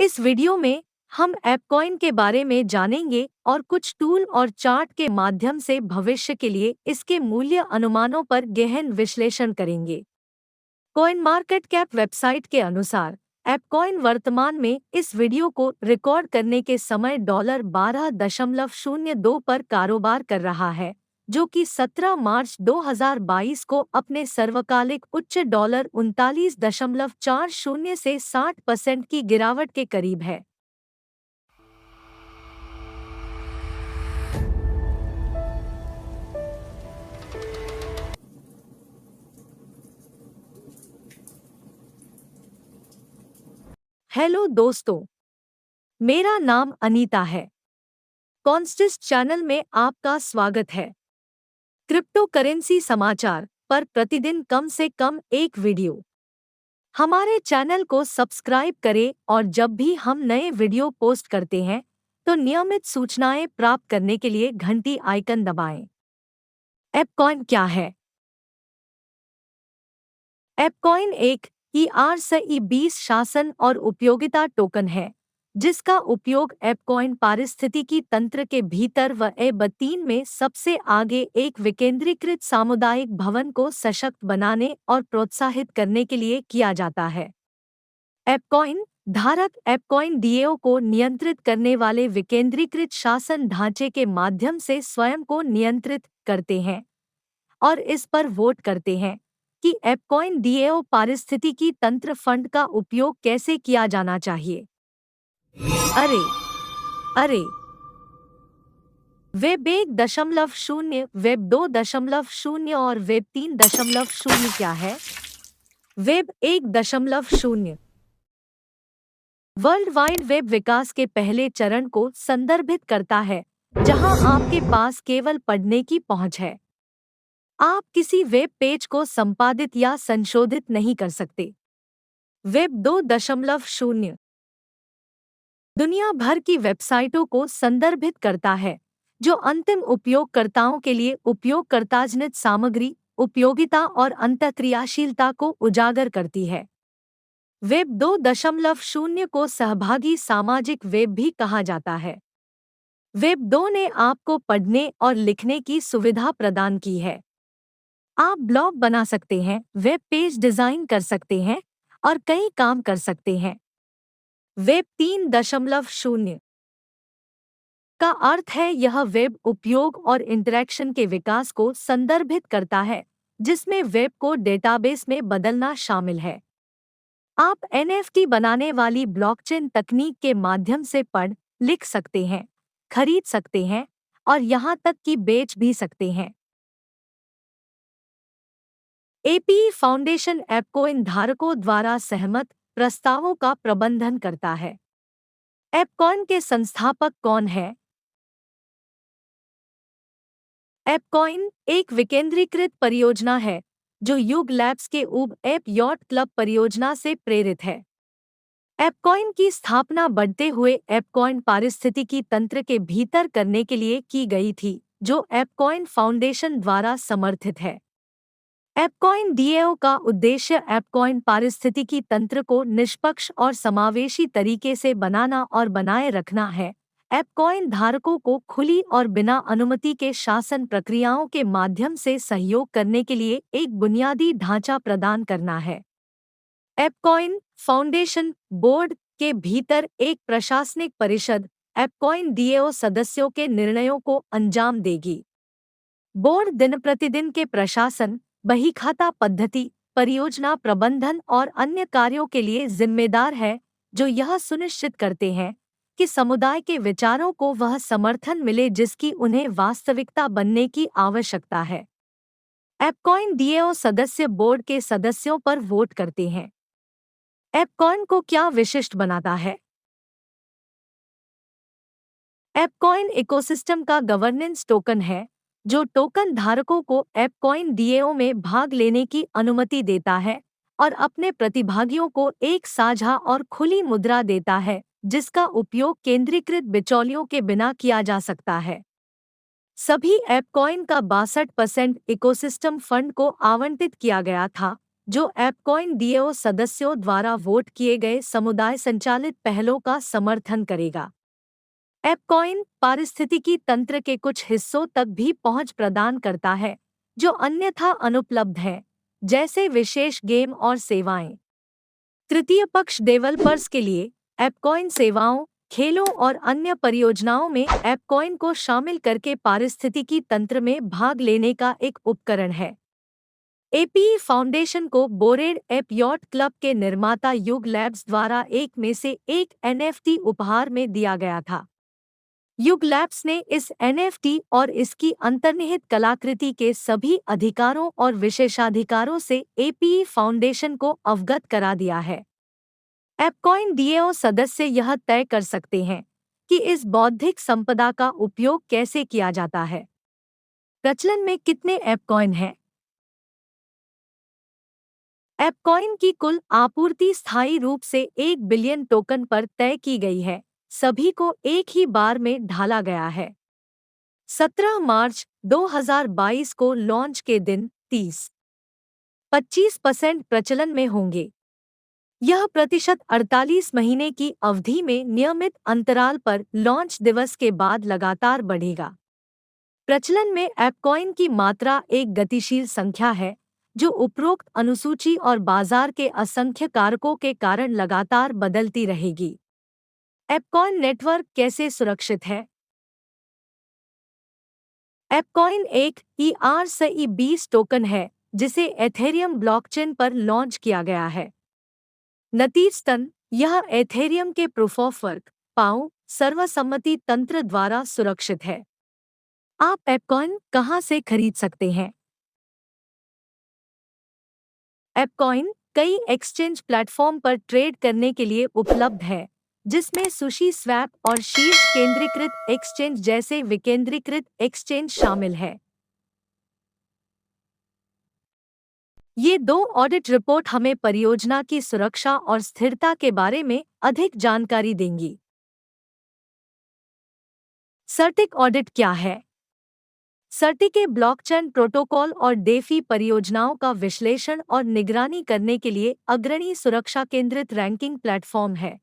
इस वीडियो में हम ऐपकॉइन के बारे में जानेंगे और कुछ टूल और चार्ट के माध्यम से भविष्य के लिए इसके मूल्य अनुमानों पर गहन विश्लेषण करेंगे। कॉइन मार्केट कैप वेबसाइट के अनुसार ऐपकॉइन वर्तमान में इस वीडियो को रिकॉर्ड करने के समय $12.02 पर कारोबार कर रहा है, जो कि 17 मार्च 2022 को अपने सर्वकालिक उच्च $39.40 से 60% की गिरावट के करीब है। हेलो दोस्तों, मेरा नाम अनीता है। कॉन्स्टिस चैनल में आपका स्वागत है। क्रिप्टो करेंसी समाचार पर प्रतिदिन कम से कम एक वीडियो। हमारे चैनल को सब्सक्राइब करें और जब भी हम नए वीडियो पोस्ट करते हैं तो नियमित सूचनाएं प्राप्त करने के लिए घंटी आइकन दबाएं। ऐपकॉइन क्या है? ऐपकॉइन एक ERC-20 शासन और उपयोगिता टोकन है, जिसका उपयोग ऐपकॉइन पारिस्थितिकी तंत्र के भीतर व EB3 में सबसे आगे एक विकेंद्रीकृत सामुदायिक भवन को सशक्त बनाने और प्रोत्साहित करने के लिए किया जाता है। ऐपकॉइन धारक ऐपकॉइन डीएओ को नियंत्रित करने वाले विकेंद्रीकृत शासन ढांचे के माध्यम से स्वयं को नियंत्रित करते हैं और इस पर वोट करते हैं कि ऐपकॉइन डीएओ पारिस्थितिकी तंत्र फंड का उपयोग कैसे किया जाना चाहिए। अरे अरे वेब 1.0, वेब 2.0 और वेब 3.0 क्या है? वेब 1.0 वर्ल्ड वाइड वेब विकास के पहले चरण को संदर्भित करता है, जहां आपके पास केवल पढ़ने की पहुंच है। आप किसी वेब पेज को संपादित या संशोधित नहीं कर सकते। वेब 2.0 दुनिया भर की वेबसाइटों को संदर्भित करता है, जो अंतिम उपयोगकर्ताओं के लिए उपयोगकर्ताजनित सामग्री, उपयोगिता और अंतःक्रियाशीलता को उजागर करती है। वेब 2.0 को सहभागी सामाजिक वेब भी कहा जाता है। वेब 2 ने आपको पढ़ने और लिखने की सुविधा प्रदान की है। आप ब्लॉग बना सकते हैं, वेब पेज डिजाइन कर सकते हैं और कई काम कर सकते हैं। वेब 3.0 का अर्थ है यह वेब उपयोग और इंटरैक्शन के विकास को संदर्भित करता है, जिसमें वेब को डेटाबेस में बदलना शामिल है। आप NFT बनाने वाली ब्लॉकचेन तकनीक के माध्यम से पढ़, लिख सकते हैं, खरीद सकते हैं और यहाँ तक कि बेच भी सकते हैं। APE फाउंडेशन ऐपकॉइन धारकों द्वारा सहमत प्रस्तावों का प्रबंधन करता है। ऐपकॉइन के संस्थापक कौन है? ऐपकॉइन एक विकेंद्रीकृत परियोजना है जो युग लैब्स के उब ऐप यॉट क्लब परियोजना से प्रेरित है। ऐपकॉइन की स्थापना बढ़ते हुए ऐपकॉइन पारिस्थितिकी तंत्र के भीतर करने के लिए की गई थी, जो ऐपकॉइन फाउंडेशन द्वारा समर्थित है। ऐपकॉइन डीएओ का उद्देश्य ऐपकॉइन पारिस्थितिकी तंत्र को निष्पक्ष और समावेशी तरीके से बनाना और बनाए रखना है। ऐपकॉइन धारकों को खुली और बिना अनुमति के शासन प्रक्रियाओं के माध्यम से सहयोग करने के लिए एक बुनियादी ढांचा प्रदान करना है। ऐपकॉइन फाउंडेशन बोर्ड के भीतर एक प्रशासनिक परिषद ऐपकॉइन डीएओ सदस्यों के निर्णयों को अंजाम देगी। बोर्ड दिन प्रतिदिन के प्रशासन, बहीखाता पद्धति, परियोजना प्रबंधन और अन्य कार्यों के लिए जिम्मेदार है, जो यह सुनिश्चित करते हैं कि समुदाय के विचारों को वह समर्थन मिले जिसकी उन्हें वास्तविकता बनने की आवश्यकता है। ऐपकॉइन डीएओ सदस्य बोर्ड के सदस्यों पर वोट करते हैं। ऐपकॉइन को क्या विशिष्ट बनाता है? ऐपकॉइन इकोसिस्टम का गवर्नेंस टोकन है, जो टोकन धारकों को ऐपकॉइन डीएओ में भाग लेने की अनुमति देता है और अपने प्रतिभागियों को एक साझा और खुली मुद्रा देता है, जिसका उपयोग केंद्रीकृत बिचौलियों के बिना किया जा सकता है। सभी ऐपकॉइन का 62% इकोसिस्टम फंड को आवंटित किया गया था, जो एपकॉइन डीएओ सदस्यों द्वारा वोट किए गए समुदाय संचालित पहलों का समर्थन करेगा। एपकॉइन पारिस्थितिकी तंत्र के कुछ हिस्सों तक भी पहुंच प्रदान करता है जो अन्यथा अनुपलब्ध है, जैसे विशेष गेम और सेवाएं। तृतीय पक्ष डेवलपर्स के लिए एपकॉइन सेवाओं, खेलों और अन्य परियोजनाओं में एपकॉइन को शामिल करके पारिस्थितिकी तंत्र में भाग लेने का एक उपकरण है। एपीई फाउंडेशन को बोरेड एप यॉट क्लब के निर्माता युग लैब्स द्वारा एक में से एक एनएफटी उपहार में दिया गया था। युग लैब्स ने इस एनएफटी और इसकी अंतर्निहित कलाकृति के सभी अधिकारों और विशेषाधिकारों से एपीई फाउंडेशन को अवगत करा दिया है। एपकॉइन डीएओ सदस्य यह तय कर सकते हैं कि इस बौद्धिक संपदा का उपयोग कैसे किया जाता है। प्रचलन में कितने एपकॉइन हैं? एपकॉइन की कुल आपूर्ति स्थायी रूप से 1 बिलियन टोकन पर तय की गई है, सभी को एक ही बार में ढाला गया है। 17 मार्च 2022 को लॉन्च के दिन 30-25% प्रचलन में होंगे। यह प्रतिशत 48 महीने की अवधि में नियमित अंतराल पर लॉन्च दिवस के बाद लगातार बढ़ेगा। प्रचलन में एपकॉइन की मात्रा एक गतिशील संख्या है जो उपरोक्त अनुसूची और बाजार के असंख्य कारकों के कारण लगातार बदलती रहेगी। एपकॉइन नेटवर्क कैसे सुरक्षित है? एपकॉइन एक ERC20 टोकन है जिसे एथेरियम ब्लॉकचेन पर लॉन्च किया गया है। नतीजतन यह एथेरियम के प्रूफ ऑफ वर्क पाओ सर्वसम्मति तंत्र द्वारा सुरक्षित है। आप एपकॉइन कहां से खरीद सकते हैं? एपकॉइन कई एक्सचेंज प्लेटफॉर्म पर ट्रेड करने के लिए उपलब्ध है, जिसमें सुशी स्वैप और शीर्ष केंद्रीकृत एक्सचेंज जैसे विकेंद्रीकृत एक्सचेंज शामिल है। ये 2 ऑडिट रिपोर्ट हमें परियोजना की सुरक्षा और स्थिरता के बारे में अधिक जानकारी देंगी। सर्टिक ऑडिट क्या है? सर्टिक ब्लॉकचेन प्रोटोकॉल और डेफी परियोजनाओं का विश्लेषण और निगरानी करने के लिए अग्रणी सुरक्षा केंद्रित रैंकिंग प्लेटफॉर्म है।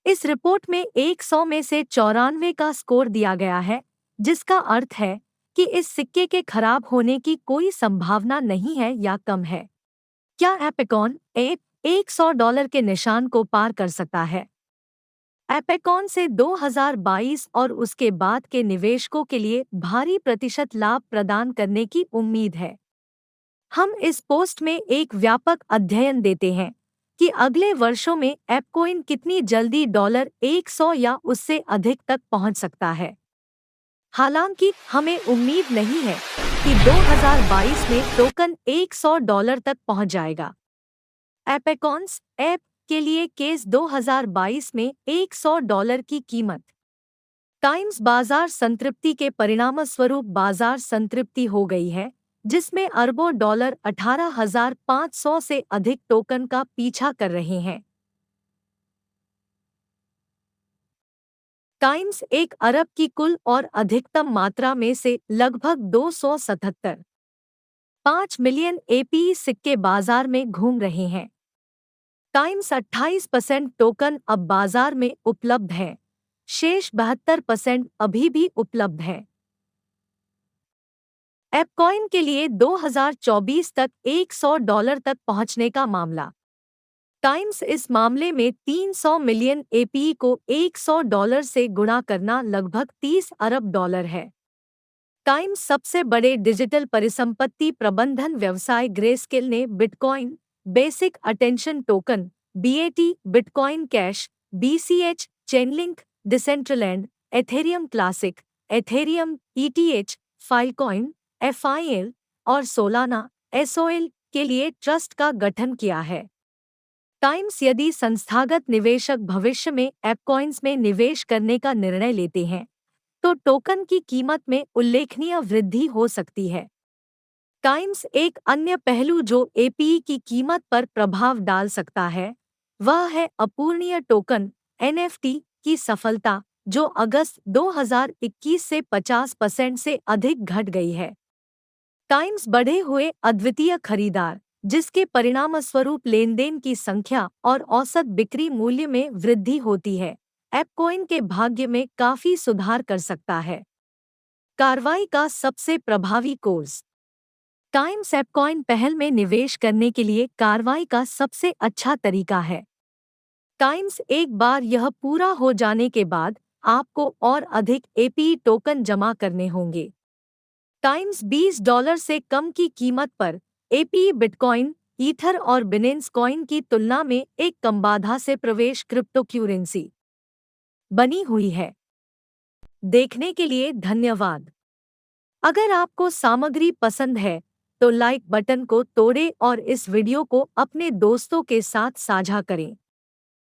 इस रिपोर्ट में 100 में से 94 का स्कोर दिया गया है, जिसका अर्थ है कि इस सिक्के के खराब होने की कोई संभावना नहीं है या कम है। क्या एपकॉइन $100 के निशान को पार कर सकता है? एपकॉइन से 2022 और उसके बाद के निवेशकों के लिए भारी प्रतिशत लाभ प्रदान करने की उम्मीद है। हम इस पोस्ट में एक व्यापक अध्ययन देते हैं कि अगले वर्षों में एपकॉइन कितनी जल्दी $100 या उससे अधिक तक पहुंच सकता है। हालांकि हमें उम्मीद नहीं है कि 2022 में टोकन $100 तक पहुंच जाएगा। एपकॉइन्स ऐप के लिए केस 2022 में $100 की कीमत। टाइम्स बाजार संतृप्ति के परिणामस्वरूप बाजार संतृप्ति हो गई है, जिसमें अरबों डॉलर 18,500 से अधिक टोकन का पीछा कर रहे हैं। टाइम्स 1 अरब की कुल और अधिकतम मात्रा में से लगभग 277.5 मिलियन एपीई सिक्के बाजार में घूम रहे हैं। टाइम्स 28% टोकन अब बाजार में उपलब्ध हैं, शेष 72% अभी भी उपलब्ध हैं। एपकॉइन के लिए 2024 तक $100 तक पहुंचने का मामला। टाइम्स इस मामले में 300 मिलियन एपीई को $100 से गुणा करना लगभग $30 अरब है। टाइम्स सबसे बड़े डिजिटल परिसंपत्ति प्रबंधन व्यवसाय ग्रेस्केल ने bitcoin basic attention token BAT, bitcoin cash BCH, Chainlink, Decentraland, Ethereum classic, Ethereum ETH, Filecoin FIL और सोलाना SOL के लिए ट्रस्ट का गठन किया है। टाइम्स यदि संस्थागत निवेशक भविष्य में एपकॉइन्स में निवेश करने का निर्णय लेते हैं, तो टोकन की कीमत में उल्लेखनीय वृद्धि हो सकती है। टाइम्स एक अन्य पहलू जो एपीई की कीमत पर प्रभाव डाल सकता है, वह है अपूर्णीय टोकन NFT की सफलता, जो अगस्त 2021 से 50% से अधिक घट गई है। टाइम्स बढ़े हुए अद्वितीय खरीदार जिसके परिणामस्वरूप लेनदेन की संख्या और औसत बिक्री मूल्य में वृद्धि होती है। एपकॉइन के भाग्य में काफी सुधार कर सकता है। कार्रवाई का सबसे प्रभावी कोर्स। टाइम्स एपकॉइन पहल में निवेश करने के लिए कार्रवाई का सबसे अच्छा तरीका है। टाइम्स एक बार यह पूरा हो जाने के बाद आपको और अधिक एपीई टोकन जमा करने होंगे। टाइम्स $20 से कम की कीमत पर एपीई बिटकॉइन, ईथर और बिनेंस कॉइन की तुलना में एक कम बाधा से प्रवेश क्रिप्टोकरेंसी बनी हुई है। देखने के लिए धन्यवाद। अगर आपको सामग्री पसंद है तो लाइक बटन को तोड़ें और इस वीडियो को अपने दोस्तों के साथ साझा करें।